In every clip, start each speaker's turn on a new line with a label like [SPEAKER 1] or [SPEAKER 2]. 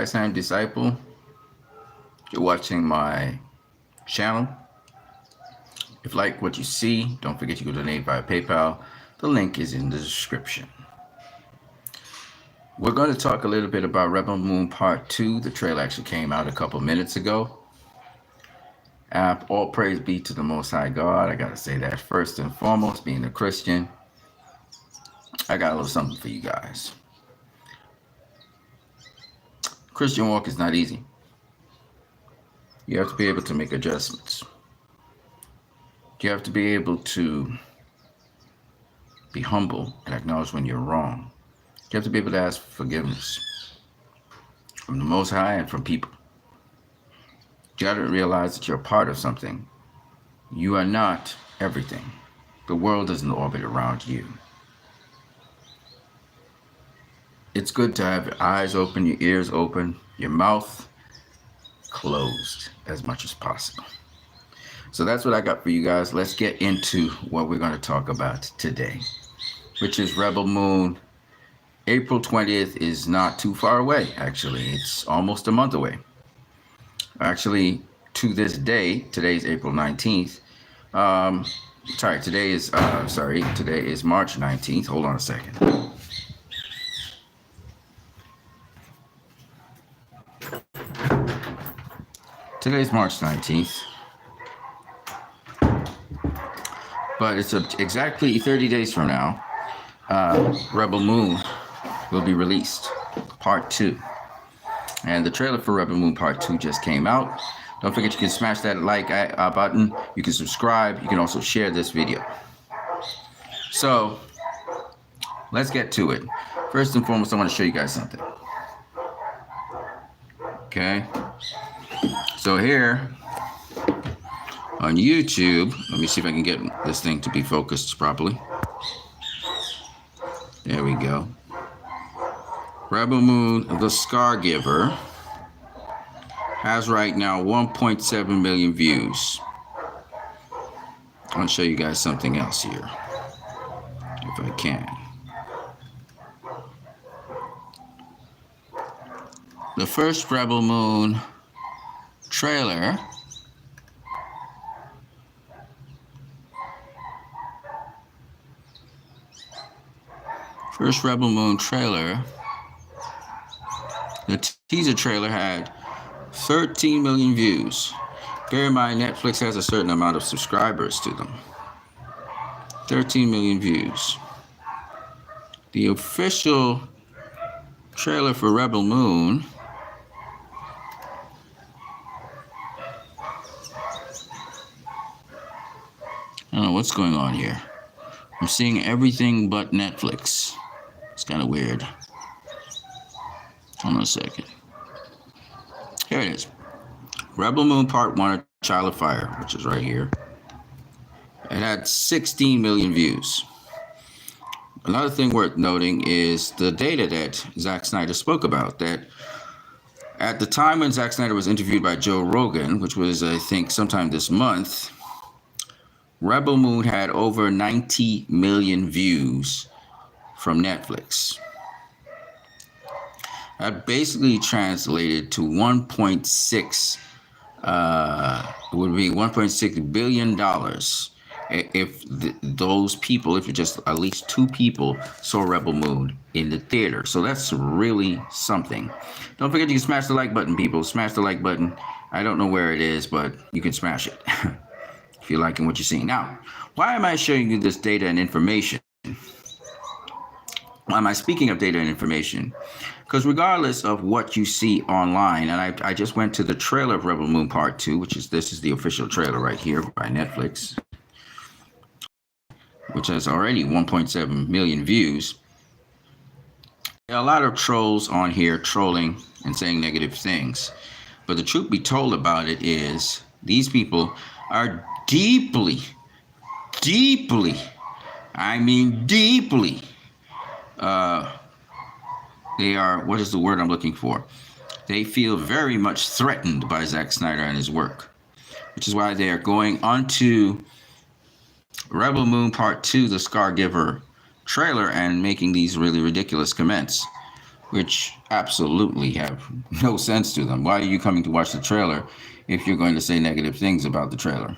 [SPEAKER 1] Christ-hand disciple. You're watching my channel. If you like what you see, don't forget you can donate via PayPal. The link is in the description. We're going to talk a little bit about Rebel Moon Part 2. The trailer actually came out a couple minutes ago. All praise be to the Most High God. I got to say that first and foremost, being a Christian. I got a little something for you guys. Christian walk is not easy. You have to be able to make adjustments. You have to be able to be humble and acknowledge when you're wrong. You have to be able to ask for forgiveness from the Most High and from people. You got to realize that you're a part of something. You are not everything. The world doesn't orbit around you. It's good to have your eyes open, your ears open, your mouth closed as much as possible. So that's what I got for you guys. Let's get into what we're going to talk about today, which is Rebel Moon. April 20th is not too far away, actually. It's almost a month away. Actually, to this day, today's April 19th. Today is March 19th. Hold on a second. Today's March 19th. But it's exactly 30 days from now, Rebel Moon will be released, Part 2. And the trailer for Rebel Moon Part 2 just came out. Don't forget you can smash that like button. You can subscribe. You can also share this video. So, let's get to it. First and foremost, I want to show you guys something. Okay. So here on YouTube, let me see if I can get this thing to be focused properly. There we go. Rebel Moon, the Scar Giver, has right now 1.7 million views. I want to show you guys something else here, if I can. The first Rebel Moon trailer the teaser trailer had 13 million views. Bear in mind, Netflix has a certain amount of subscribers to them. 13 million views. The official trailer for Rebel Moon I don't know what's going on here. I'm seeing everything but Netflix. It's kind of weird. Hold on a second. Here it is. Rebel Moon Part 1, A Child of Fire, which is right here. It had 16 million views. Another thing worth noting is the data that Zack Snyder spoke about, that at the time when Zack Snyder was interviewed by Joe Rogan, which was, I think, sometime this month, Rebel Moon had over 90 million views from Netflix. That basically translated to 1.6 would be $1.6 billion if those people, if just at least 2 people saw Rebel Moon in the theater. So that's really something. Don't forget you can smash the like button, people. Smash the like button. I don't know where it is, but you can smash it if you're liking what you're seeing. Now, why am I showing you this data and information? Why am I speaking of data and information? Because regardless of what you see online, and I just went to the trailer of Rebel Moon Part 2, which is, this is the official trailer right here by Netflix, which has already 1.7 million views. There are a lot of trolls on here trolling and saying negative things. But the truth be told about it is these people are deeply, I mean deeply, they are, what is the word I'm looking for? They feel very much threatened by Zack Snyder and his work, which is why they are going onto Rebel Moon Part 2, the Scar Giver trailer, and making these really ridiculous comments. which absolutely have no sense to them. Why are you coming to watch the trailer if you're going to say negative things about the trailer?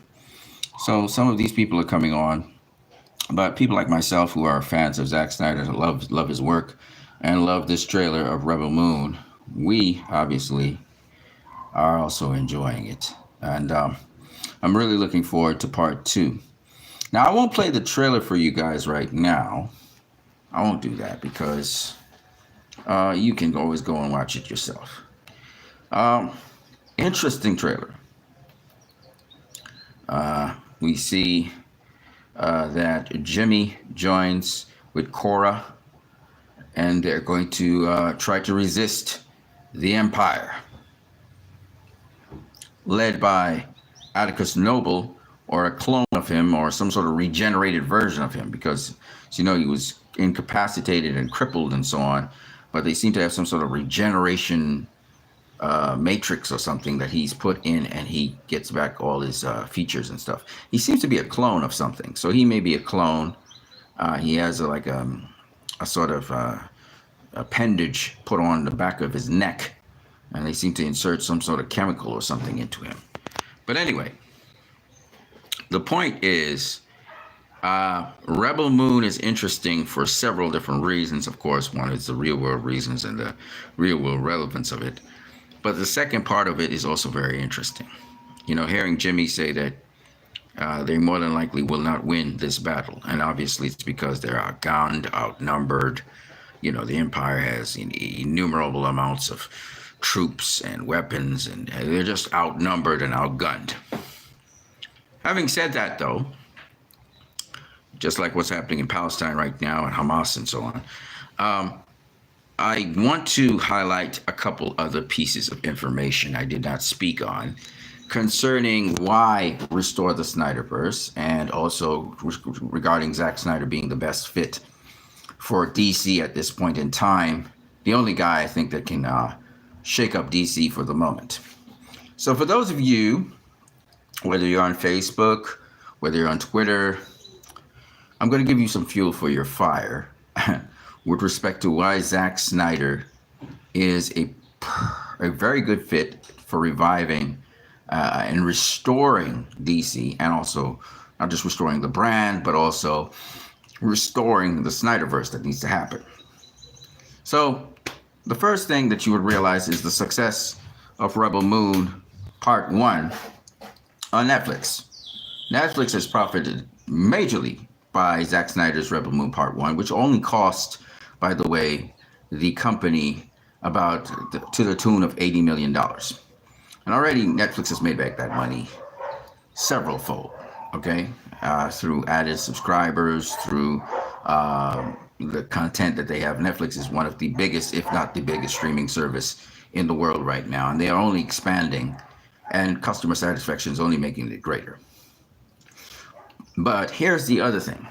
[SPEAKER 1] So some of these people are coming on, but people like myself who are fans of Zack Snyder, love his work, and love this trailer of Rebel Moon, we obviously are also enjoying it. And I'm really looking forward to part two. Now, I won't play the trailer for you guys right now. I won't do that because you can always go and watch it yourself. Um, Interesting trailer. We see that Jimmy joins with Cora, and they're going to try to resist the Empire, led by Atticus Noble, or a clone of him, or some sort of regenerated version of him, because, as you know, he was incapacitated and crippled and so on, but they seem to have some sort of regeneration matrix or something that he's put in, and he gets back all his features and stuff. He seems to be a clone of something, so he may be a clone. He has a sort of appendage put on the back of his neck, and they seem to insert some sort of chemical or something into him. But anyway, the point is, Rebel Moon is interesting for several different reasons. Of course, one is the real world reasons and the real world relevance of it. But the second part of it is also very interesting. You know, hearing Jimmy say that they more than likely will not win this battle. And obviously it's because they're outgunned, outnumbered. You know, the Empire has innumerable amounts of troops and weapons, and they're just outnumbered and outgunned. Having said that, though, just like what's happening in Palestine right now and Hamas and so on, I want to highlight a couple other pieces of information I did not speak on concerning why restore the Snyderverse, and also regarding Zack Snyder being the best fit for DC at this point in time. The only guy I think that can shake up DC for the moment. So for those of you, whether you're on Facebook, whether you're on Twitter, I'm going to give you some fuel for your fire with respect to why Zack Snyder is a very good fit for reviving and restoring DC, and also not just restoring the brand, but also restoring the Snyderverse that needs to happen. So the first thing that you would realize is the success of Rebel Moon Part 1 on Netflix. Netflix has profited majorly by Zack Snyder's Rebel Moon Part 1, which only cost, by the way, the company about to the tune of $80 million. And already Netflix has made back that money several fold, okay? Through added subscribers, through the content that they have. Netflix is one of the biggest, if not the biggest, streaming service in the world right now. And they are only expanding, and customer satisfaction is only making it greater. But here's the other thing.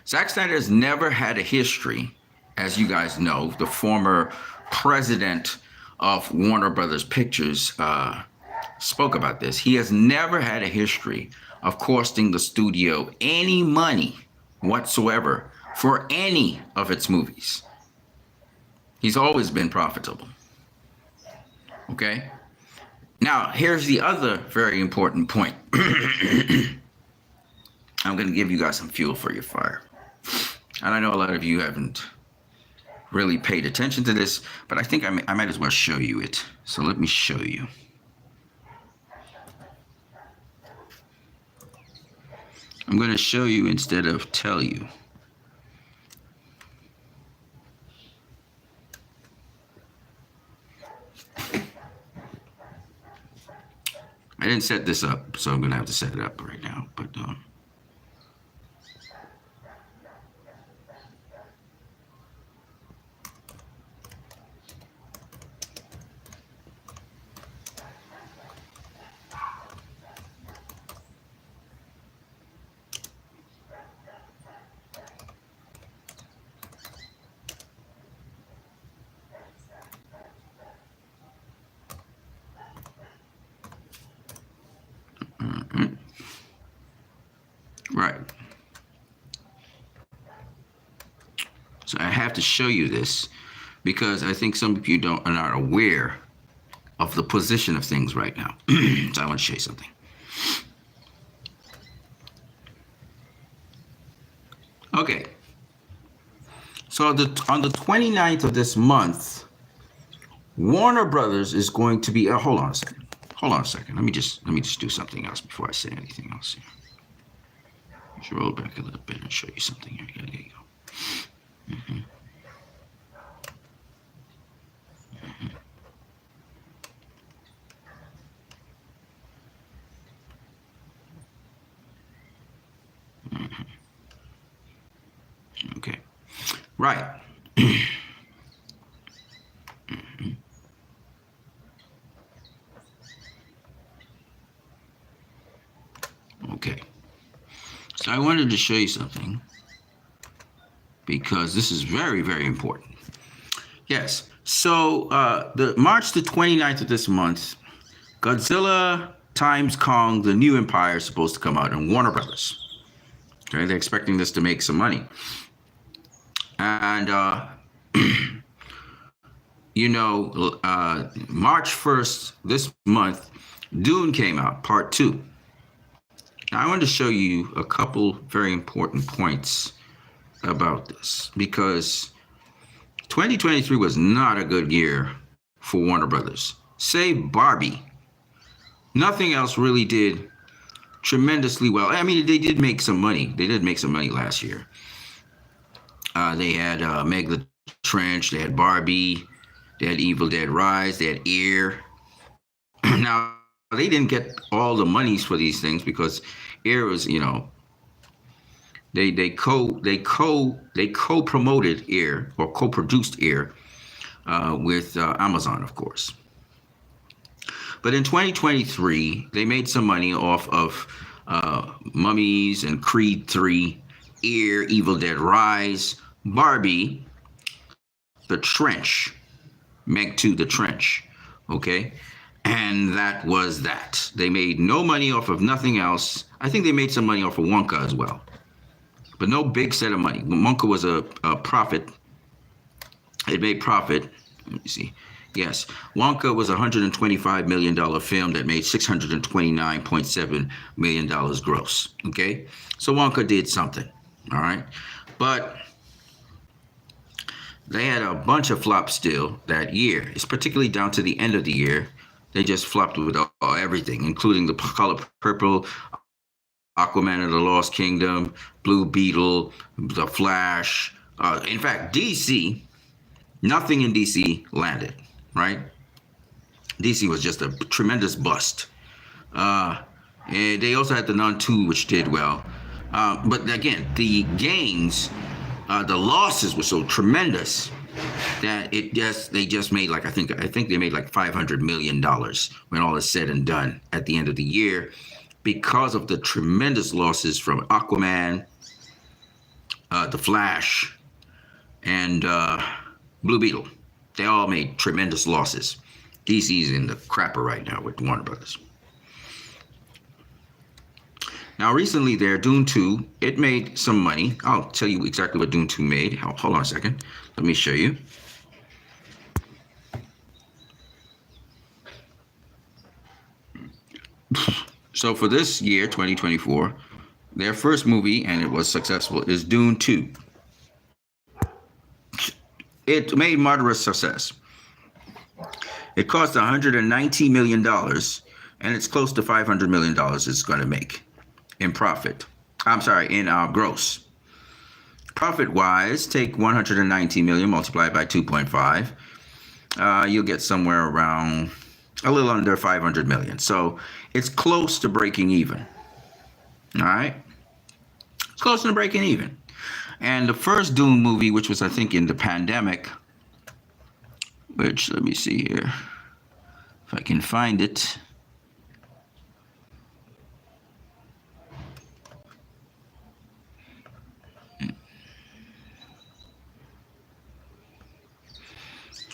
[SPEAKER 1] Zack Snyder has never had a history, as you guys know. The former president of Warner Brothers Pictures spoke about this. He has never had a history of costing the studio any money whatsoever for any of its movies. He's always been profitable. Okay? Now, here's the other very important point. I'm going to give you guys some fuel for your fire. And I know a lot of you haven't really paid attention to this, but I think I might as well show you it. So let me show you. I'm going to show you instead of tell you. I didn't set this up, so I'm going to have to set it up right now. But right. So I have to show you this because I think some of you are not aware of the position of things right now. So I want to show you something. Okay. So on the 29th of this month, Warner Brothers is going to be. Hold on a second. Hold on a second. Let me just do something else before I say anything else here. Let's roll back a little bit and show you something here. Yeah, there you go. Mm-hmm. Mm-hmm. Okay. Right. Mm-hmm. Okay. So I wanted to show you something because this is very, very important. Yes. So the March the 29th of this month, Godzilla times Kong, the New Empire is supposed to come out in Warner Brothers. Okay, they're expecting this to make some money. And March 1st this month, Dune came out, part 2. Now, I wanted to show you a couple very important points about this because 2023 was not a good year for Warner Brothers. Save Barbie. Nothing else really did tremendously well. I mean, they did make some money. They did make some money last year. They had Meg the Trench, they had Barbie, they had Evil Dead Rise, they had Ear. Now, they didn't get all the monies for these things because Ear was, they co-promoted Ear or co-produced Ear with Amazon, of course. But in 2023, they made some money off of Mummies and Creed 3, Ear, Evil Dead Rise, Barbie, The Trench, Meg 2, The Trench, okay? And that was that. They made no money off of nothing else. I think they made some money off of Wonka as well, but no big set of money. Wonka was a profit. It made profit. Let me see. Yes, Wonka was a $125 million film that made $629.7 million gross. Okay, so Wonka did something. All right, but they had a bunch of flops still that year. It's particularly down to the end of the year. They just flopped with everything, including The Color Purple, Aquaman and the Lost Kingdom, Blue Beetle, The Flash. In fact, DC, nothing in DC landed, right? DC was just a tremendous bust. And they also had The Nun 2, which did well. But again, the gains, the losses were so tremendous that they just made like I think they made like $500 million when all is said and done at the end of the year because of the tremendous losses from Aquaman, The Flash, and Blue Beetle. They all made tremendous losses. DC's in the crapper right now with Warner Brothers. Now, recently there, Dune 2, it made some money. I'll tell you exactly what Dune 2 made. Hold on a second. Let me show you. So for this year, 2024, their first movie, and it was successful, is Dune 2. It made moderate success. It cost $119 million, and it's close to $500 million it's going to make in profit. I'm sorry, in gross. Profit-wise, take 119 million, multiply it by 2.5. You'll get somewhere around a little under 500 million. So it's close to breaking even. All right? It's close to breaking even. And the first Dune movie, which was, I think, in the pandemic, which, let me see here, if I can find it.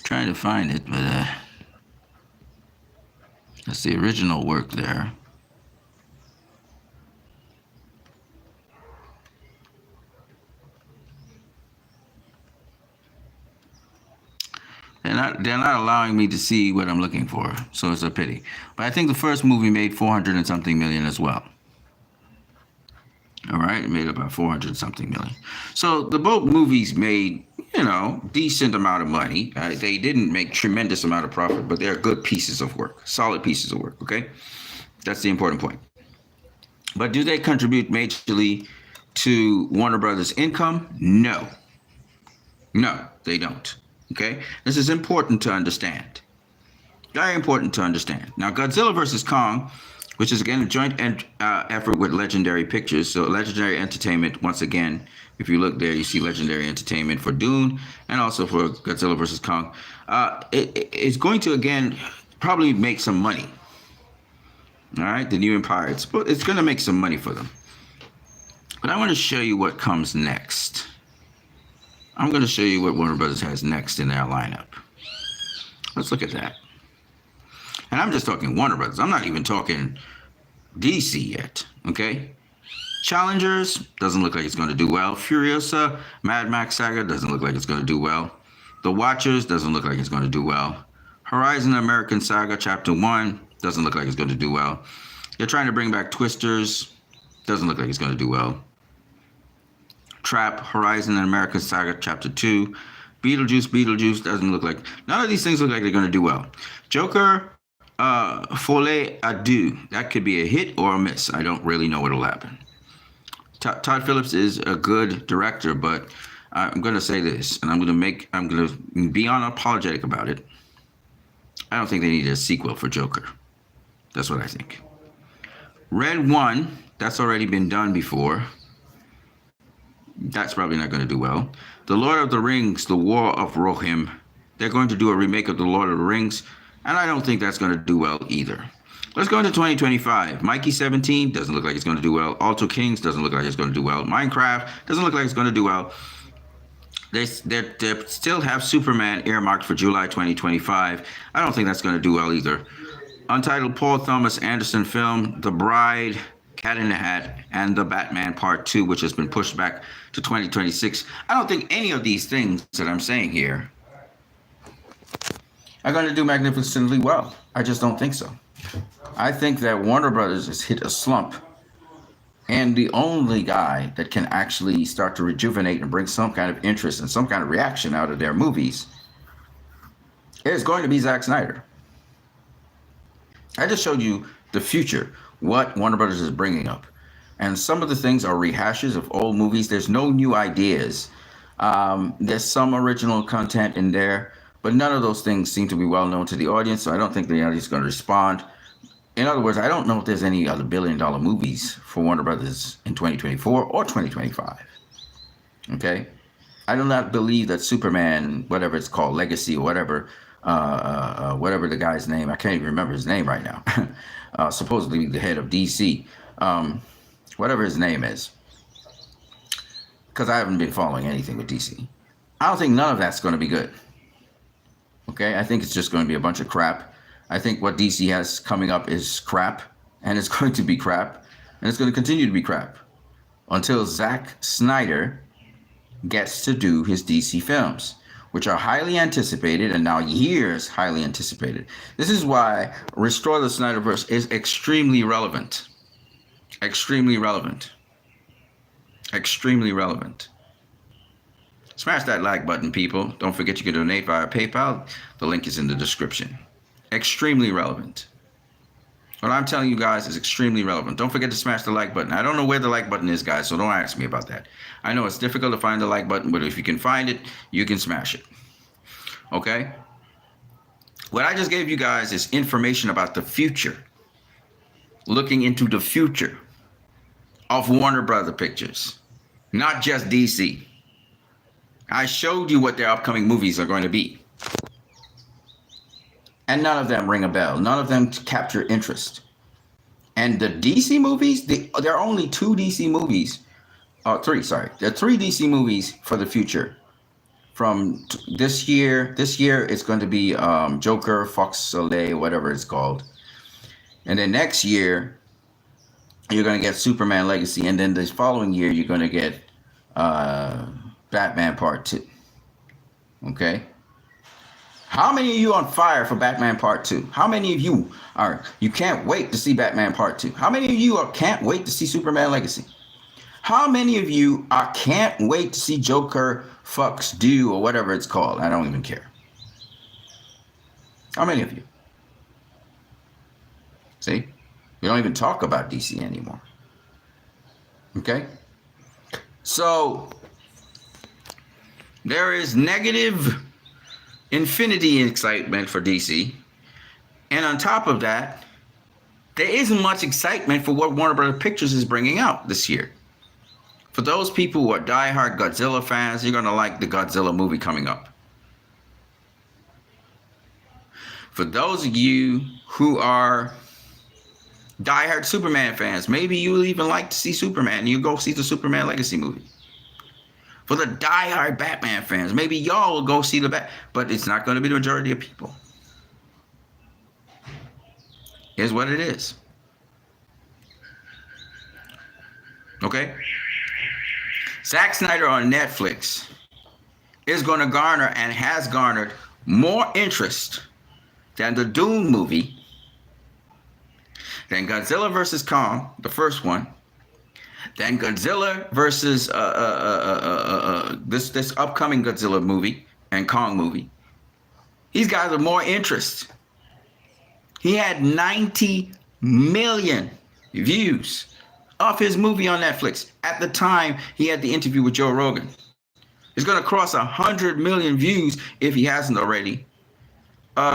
[SPEAKER 1] Trying to find it, but that's the original work there. They're not allowing me to see what I'm looking for, so it's a pity. But I think the first movie made 400 and something million as well. All right, it made about 400 something million. So the both movies made, decent amount of money. They didn't make tremendous amount of profit, but they're good pieces of work, solid pieces of work. Okay, that's the important point. But do they contribute majorly to Warner Brothers' income? No, they don't. Okay, this is important to understand. Very important to understand. Now, Godzilla versus Kong, which is again a joint effort with Legendary Pictures. So Legendary Entertainment, once again, if you look there, you see Legendary Entertainment for Dune and also for Godzilla versus Kong. It's going to, again, probably make some money. All right, the new Empire. It's going to make some money for them. But I want to show you what comes next. I'm going to show you what Warner Brothers has next in their lineup. Let's look at that. And I'm just talking Warner Brothers. I'm not even talking DC yet, okay? Challengers, doesn't look like it's going to do well. Furiosa, Mad Max Saga, doesn't look like it's going to do well. The Watchers, doesn't look like it's going to do well. Horizon American Saga Chapter 1, doesn't look like it's going to do well. They're trying to bring back Twisters, doesn't look like it's going to do well. Trap, Horizon and American Saga Chapter 2. Beetlejuice doesn't look like... None of these things look like they're going to do well. Joker... Folie à Deux. That could be a hit or a miss. I don't really know what'll happen. Todd Phillips is a good director, but I'm going to say this, and I'm going to be unapologetic about it. I don't think they need a sequel for Joker. That's what I think. Red 1, that's already been done before. That's probably not going to do well. The Lord of the Rings, The War of Rohirrim. They're going to do a remake of The Lord of the Rings. And I don't think that's going to do well either. Let's go into 2025. Mikey 17 doesn't look like it's going to do well. Alto Kings doesn't look like it's going to do well. Minecraft doesn't look like it's going to do well. They still have Superman earmarked for July 2025. I don't think that's going to do well either. Untitled Paul Thomas Anderson film, The Bride, Cat in the Hat, and The Batman Part 2, which has been pushed back to 2026. I don't think any of these things that I'm saying here are going to do magnificently well. I just don't think so. I think that Warner Brothers has hit a slump, and the only guy that can actually start to rejuvenate and bring some kind of interest and some kind of reaction out of their movies is going to be Zack Snyder. I just showed you the future, what Warner Brothers is bringing up. And some of the things are rehashes of old movies. There's no new ideas. There's some original content in there. But none of those things seem to be well known to the audience, so I don't think the audience is going to respond. In other words, I don't know if there's any other billion-dollar movies for Warner Brothers in 2024 or 2025. Okay? I do not believe that Superman, whatever it's called, Legacy or whatever, whatever the guy's name, I can't even remember his name right now, supposedly the head of DC, whatever his name is, because I haven't been following anything with DC. I don't think none of that's going to be good. Okay, I think it's just going to be a bunch of crap. I think what DC has coming up is crap, and it's going to be crap, and it's going to continue to be crap until Zack Snyder gets to do his DC films, which are highly anticipated, and now years highly anticipated. This is why Restore the Snyderverse is extremely relevant. Extremely relevant. Extremely relevant. Smash that like button, people. Don't forget you can donate via PayPal. The link is in the description. Extremely relevant. What I'm telling you guys is extremely relevant. Don't forget to smash the like button. I don't know where the like button is, guys, so don't ask me about that. I know it's difficult to find the like button, but if you can find it, you can smash it. Okay? What I just gave you guys is information about the future. Looking into the future of Warner Brother Pictures. Not just DC. I showed you what their upcoming movies are going to be. And none of them ring a bell. None of them capture interest. And the DC movies, there are only two DC movies. Three, sorry. There are three DC movies for the future. From this year it's going to be Joker, Fox Soleil, whatever it's called. And then next year, you're going to get Superman Legacy. And then this following year, you're going to get Batman Part 2. Okay? How many of you on fire for Batman Part 2? How many of you you can't wait to see Batman Part 2? How many of you can't wait to see Superman Legacy? How many of you can't wait to see Joker Fucks Do or whatever it's called? I don't even care. How many of you? See? We don't even talk about DC anymore. Okay? So, there is negative infinity excitement for DC. And on top of that, there isn't much excitement for what Warner Brothers Pictures is bringing out this year. For those people who are diehard Godzilla fans, you're going to like the Godzilla movie coming up. For those of you who are diehard Superman fans, maybe you'll even like to see Superman and you go see the Superman Legacy movie. For the diehard Batman fans, maybe y'all will go see the Bat, but it's not going to be the majority of people. Here's what it is. Okay? Zack Snyder on Netflix is going to garner and has garnered more interest than the Dune movie, than Godzilla vs. Kong, the first one, than Godzilla versus this upcoming Godzilla movie and Kong movie. These guys are more interest. He had 90 million views of his movie on Netflix at the time he had the interview with Joe Rogan. It's going to cross 100 million views if he hasn't already. At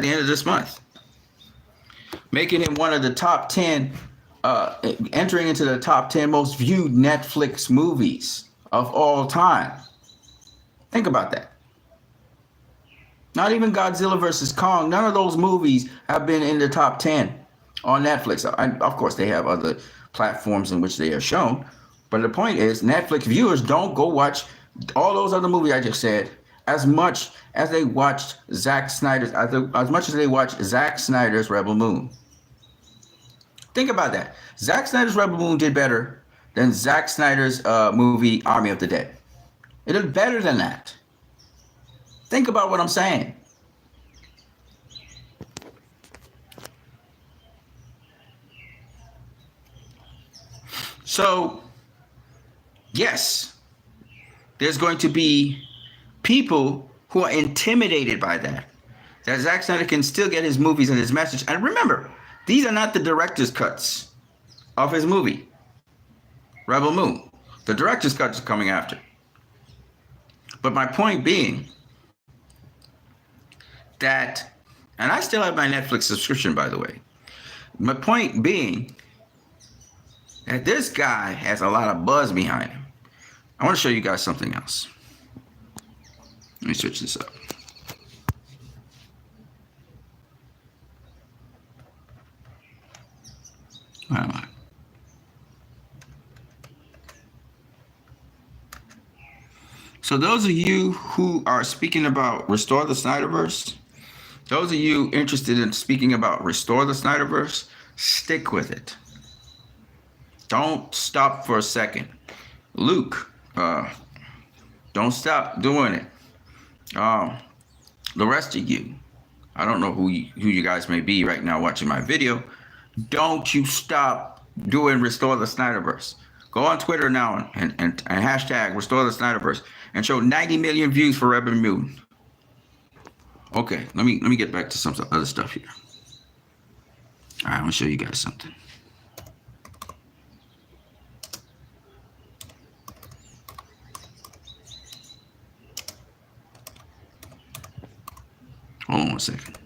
[SPEAKER 1] the end of this month, making him one of the top 10, entering into the top 10 most viewed Netflix movies of all time. Think about that. Not even Godzilla vs. Kong. None of those movies have been in the top 10 on Netflix. Of course, they have other platforms in which they are shown. But the point is, Netflix viewers don't go watch all those other movies I just said as much as they watched Zack Snyder's, as much as they watched Zack Snyder's Rebel Moon. Think about that. Zack Snyder's Rebel Moon did better than Zack Snyder's movie Army of the Dead. It did better than that. Think about what I'm saying. So, yes, there's going to be people who are intimidated by that. That Zack Snyder can still get his movies and his message. And remember, these are not the director's cuts of his movie, Rebel Moon. The director's cuts are coming after. But my point being that, and I still have my Netflix subscription, by the way. My point being that this guy has a lot of buzz behind him. I want to show you guys something else. Let me switch this up. Where am I? So those of you who are speaking about Restore the Snyderverse, those of you interested in speaking about Restore the Snyderverse, stick with it. Don't stop for a second. Luke, don't stop doing it. The rest of you, I don't know who you guys may be right now watching my video. Don't you stop doing Restore the Snyderverse. Go on Twitter now and hashtag Restore the Snyderverse and show 90 million views for Rebel Moon. Okay, let me get back to some other stuff here. All right, I'm gonna show you guys something. Hold on one second.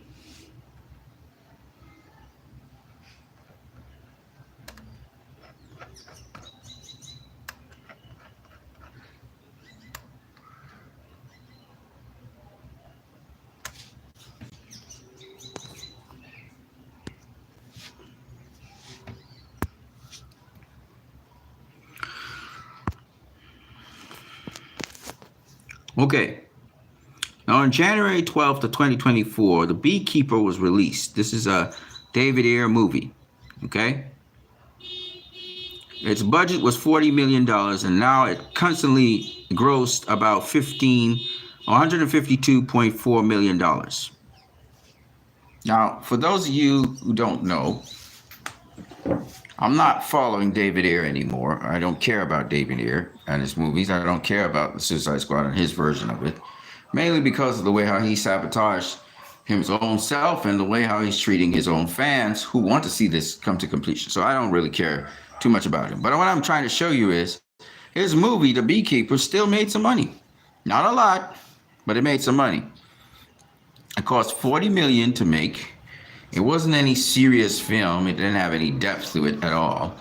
[SPEAKER 1] Okay. Now, on January 12th of 2024, The Beekeeper was released. This is a David Ayer movie, okay? Its budget was $40 million, and now it constantly grossed about $152.4 million. Now, for those of you who don't know, I'm not following David Ayer anymore. I don't care about David Ayer and his movies. I don't care about the Suicide Squad and his version of it, mainly because of the way how he sabotaged his own self and the way how he's treating his own fans who want to see this come to completion. So I don't really care too much about him. But what I'm trying to show you is his movie, The Beekeeper, still made some money. Not a lot, but it made some money. It cost $40 million to make. It wasn't any serious film. It didn't have any depth to it at all.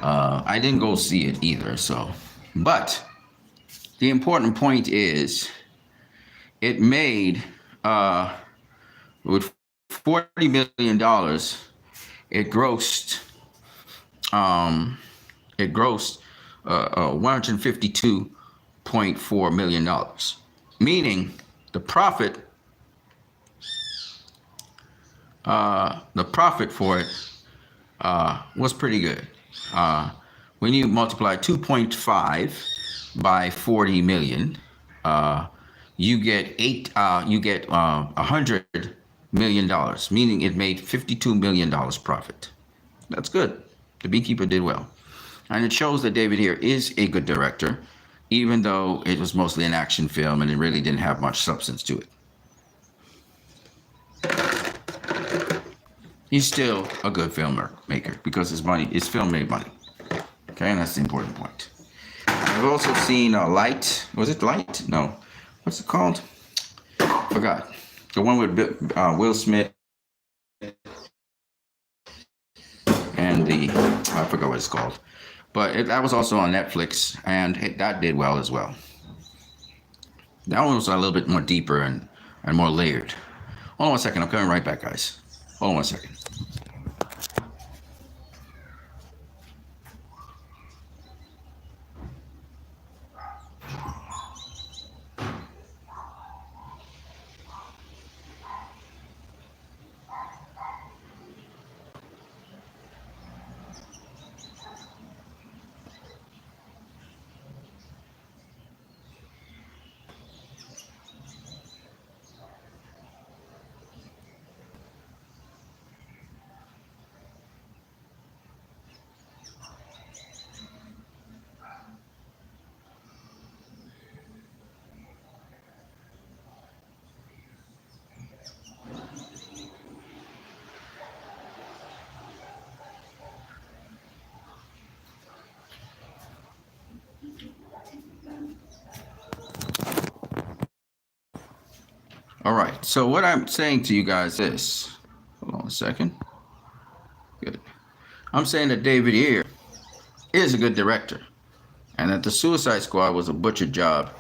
[SPEAKER 1] I didn't go see it either. But the important point is, it made with $40 million, it grossed $152.4 million, meaning the profit for it was pretty good. When you multiply 2.5 by 40 million, you get $100 million, meaning it made $52 million profit. That's good. The Beekeeper did well, and it shows that David Ayer is a good director, even though it was mostly an action film and it really didn't have much substance to it. He's still a good filmmaker because his film made money. Okay, and that's the important point. I've also seen Light. Was it Light? No. What's it called? Forgot. The one with Will Smith and I forgot what it's called. But that was also on Netflix, and that did well as well. That one was a little bit more deeper and more layered. Hold on 1 second. I'm coming right back, guys. Hold on 1 second. All right, so what I'm saying to you guys is, hold on a second. Good. I'm saying that David Ayer is a good director, and that the Suicide Squad was a butchered job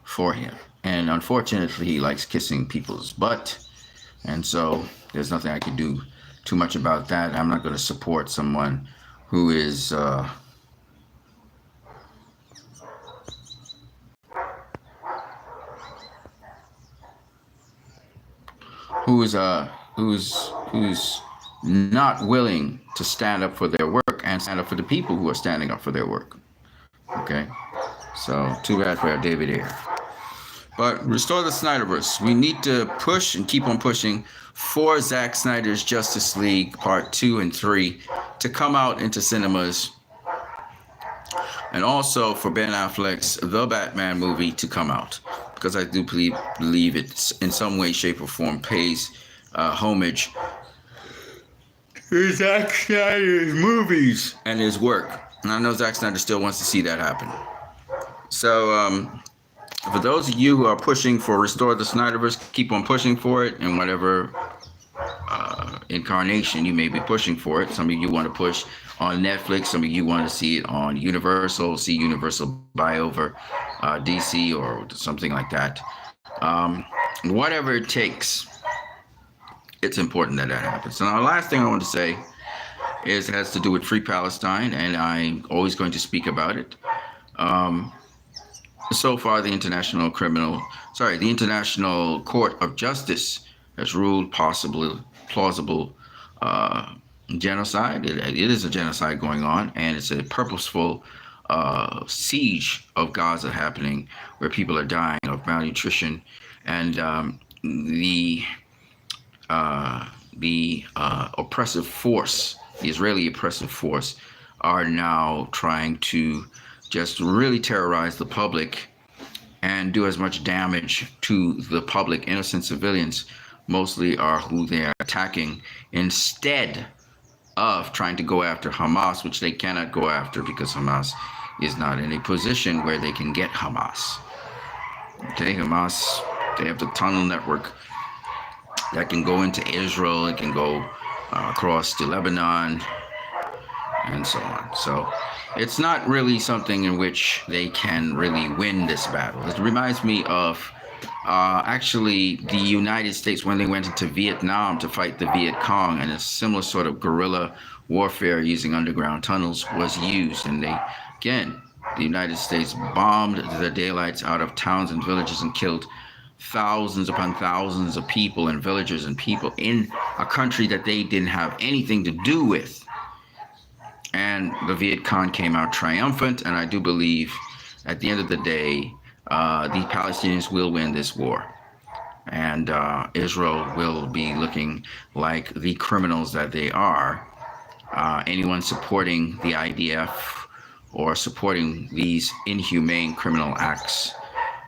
[SPEAKER 1] for him. And unfortunately, he likes kissing people's butt, and so there's nothing I can do too much about that. I'm not going to support someone who is who's not willing to stand up for their work and stand up for the people who are standing up for their work. Okay, so too bad for David Ayer. But restore the Snyderverse. We need to push and keep on pushing for Zack Snyder's Justice League Part 2 and 3 to come out into cinemas, and also for Ben Affleck's The Batman movie to come out, because I do believe it in some way, shape, or form pays homage to Zack Snyder's movies and his work. And I know Zack Snyder still wants to see that happen. So for those of you who are pushing for Restore the Snyderverse, keep on pushing for it in whatever incarnation you may be pushing for it. Some of you want to push on Netflix. Some of you want to see it on Universal, see Universal buy over DC or something like that. Whatever it takes, it's important that happens. So now the last thing I want to say has to do with Free Palestine, and I'm always going to speak about it. So far, the International Court of Justice has ruled plausible genocide. It is a genocide going on, and it's a purposeful siege of Gaza happening, where people are dying of malnutrition, and the oppressive force, the Israeli oppressive force, are now trying to just really terrorize the public and do as much damage to the public. Innocent civilians mostly are who they are attacking, instead of trying to go after Hamas, which they cannot go after because Hamas is not in a position where they can get Hamas. Okay, Hamas, they have the tunnel network that can go into Israel, it can go across to Lebanon, and so on. So it's not really something in which they can really win this battle. It reminds me of actually the United States when they went into Vietnam to fight the Viet Cong, and a similar sort of guerrilla warfare using underground tunnels was used. And they, again, the United States bombed the daylights out of towns and villages and killed thousands upon thousands of people and villagers and people in a country that they didn't have anything to do with. And the Viet Cong came out triumphant, and I do believe at the end of the day, the Palestinians will win this war. And Israel will be looking like the criminals that they are. Anyone supporting the IDF or supporting these inhumane criminal acts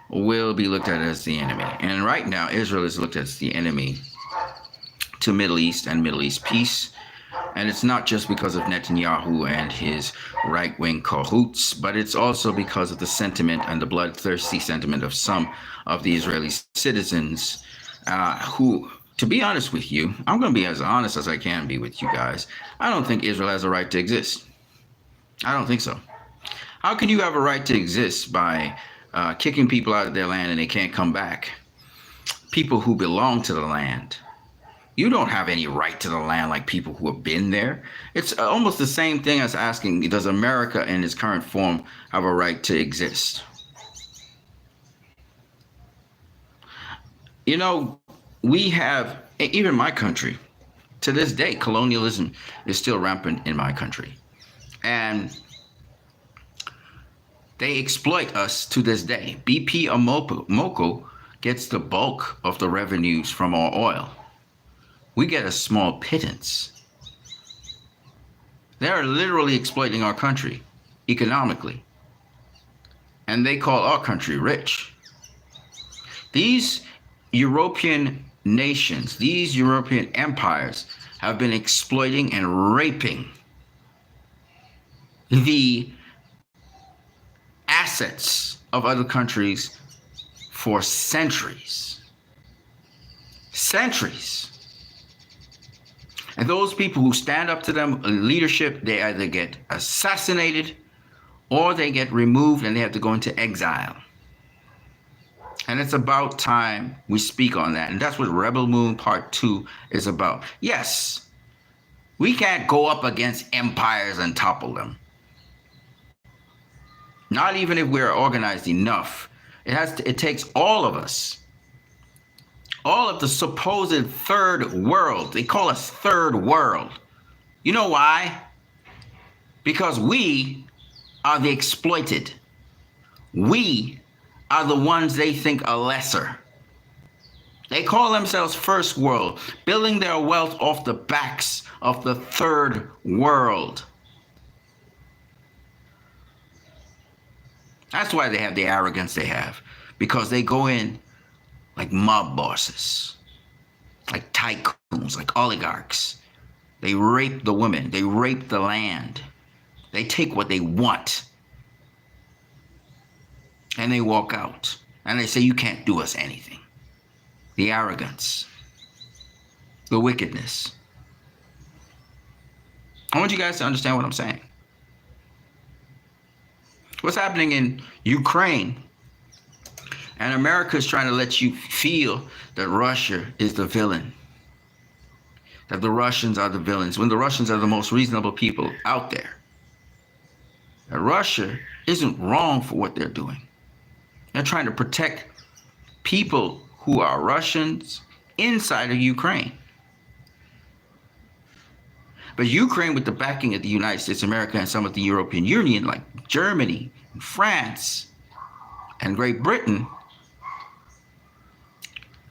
[SPEAKER 1] will be looked at as the enemy. And right now, Israel is looked at as the enemy to Middle East and Middle East peace. And it's not just because of Netanyahu and his right-wing cahoots, but it's also because of the sentiment and the bloodthirsty sentiment of some of the Israeli citizens who, to be honest with you, I'm going to be as honest as I can be with you guys. I don't think Israel has a right to exist. I don't think so. How can you have a right to exist by kicking people out of their land and they can't come back? People who belong to the land. You don't have any right to the land like people who have been there. It's almost the same thing as asking, does America in its current form have a right to exist? You know, we have, even my country, to this day, colonialism is still rampant in my country. And they exploit us to this day. BP Amoco gets the bulk of the revenues from our oil. We get a small pittance. They're literally exploiting our country economically. And they call our country rich. These European nations, these European empires have been exploiting and raping the assets of other countries for centuries. Centuries. And those people who stand up to them in leadership, they either get assassinated or they get removed and they have to go into exile. And it's about time we speak on that. And that's what Rebel Moon Part 2 is about. Yes, we can't go up against empires and topple them. Not even if we're organized enough. It takes all of us. All of the supposed third world. They call us third world. You know why? Because we are the exploited. We are the ones they think are lesser. They call themselves first world, building their wealth off the backs of the third world. That's why they have the arrogance they have, because they go in like mob bosses, like tycoons, like oligarchs. They rape the women. They rape the land. They take what they want. And they walk out. And they say, you can't do us anything. The arrogance. The wickedness. I want you guys to understand what I'm saying. What's happening in Ukraine? And America is trying to let you feel that Russia is the villain. That the Russians are the villains, when the Russians are the most reasonable people out there. That Russia isn't wrong for what they're doing. They're trying to protect people who are Russians inside of Ukraine. But Ukraine, with the backing of the United States of America and some of the European Union, like Germany, and France, and Great Britain,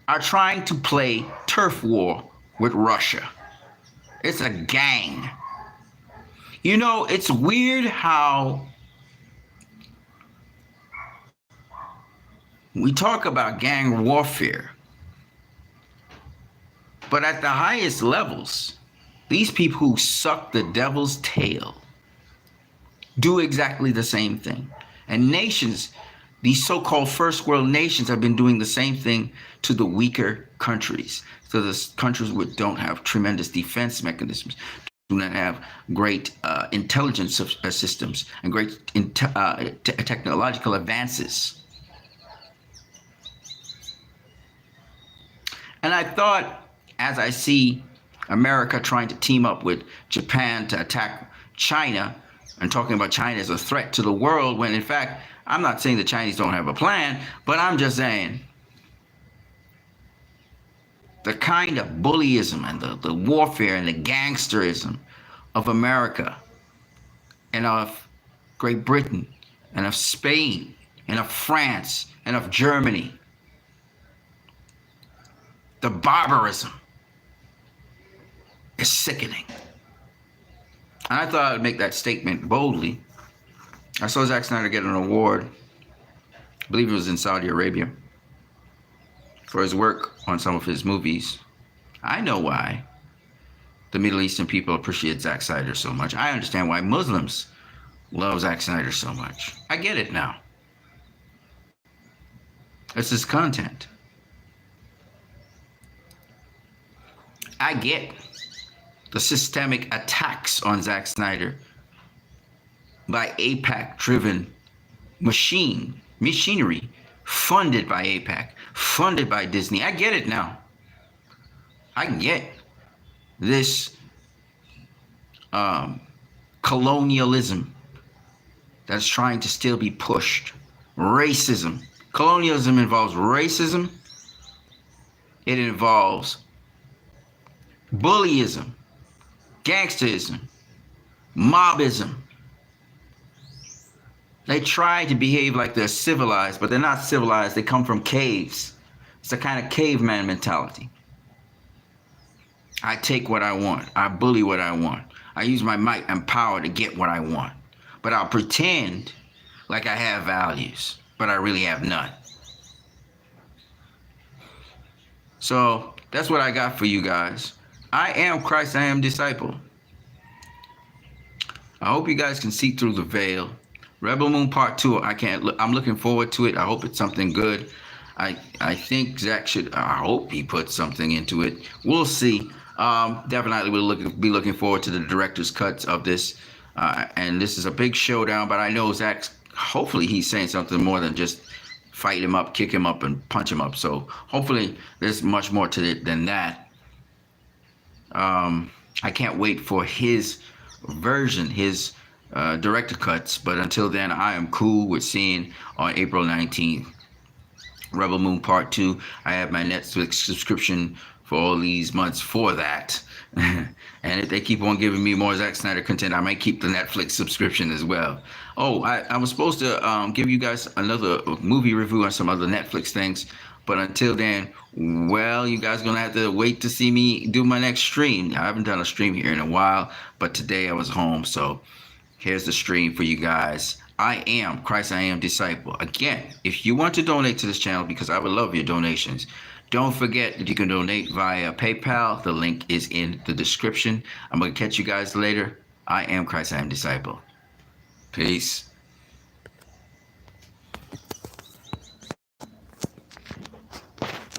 [SPEAKER 1] are trying to play turf war with Russia. It's a gang. You know, it's weird how we talk about gang warfare, but at the highest levels, these people who suck the devil's tail do exactly the same thing. And nations, these so-called first world nations, have been doing the same thing to the weaker countries, to the countries which don't have tremendous defense mechanisms, do not have great intelligence systems and great technological advances. And I thought, as I see America trying to team up with Japan to attack China, and talking about China as a threat to the world, when in fact, I'm not saying the Chinese don't have a plan, but I'm just saying the kind of bullyism and the warfare and the gangsterism of America and of Great Britain and of Spain and of France and of Germany, the barbarism is sickening. And I thought I'd make that statement boldly. I saw Zack Snyder get an award, I believe it was in Saudi Arabia, for his work on some of his movies. I know why the Middle Eastern people appreciate Zack Snyder so much. I understand why Muslims love Zack Snyder so much. I get it now. It's his content. I get the systemic attacks on Zack Snyder by AIPAC-driven machinery, funded by AIPAC, funded by Disney. I get it now. I get this colonialism that's trying to still be pushed. Racism. Colonialism involves racism. It involves bullyism, gangsterism, mobism. They try to behave like they're civilized, but they're not civilized. They come from caves. It's a kind of caveman mentality. I take what I want. I bully what I want. I use my might and power to get what I want. But I'll pretend like I have values, but I really have none. So that's what I got for you guys. I am Christ, I am disciple. I hope you guys can see through the veil. Rebel Moon Part 2, I'm looking forward to it. I hope it's something good. I think Zach I hope he puts something into it. We'll see. Definitely we'll be looking forward to the director's cuts of this. And this is a big showdown, but I know Zach, hopefully he's saying something more than just fight him up, kick him up, and punch him up. So hopefully there's much more to it than that. I can't wait for his version, his director cuts. But until then, I am cool with seeing on April 19th, Rebel Moon Part 2. I have my Netflix subscription for all these months for that. And if they keep on giving me more Zack Snyder content, I might keep the Netflix subscription as well. Oh, I was supposed to give you guys another movie review on some other Netflix things. But until then, well, you guys are going to have to wait to see me do my next stream. I haven't done a stream here in a while, but today I was home. So here's the stream for you guys. I am Christ, I am disciple. Again, if you want to donate to this channel, because I would love your donations, don't forget that you can donate via PayPal. The link is in the description. I'm going to catch you guys later. I am Christ, I am disciple. Peace.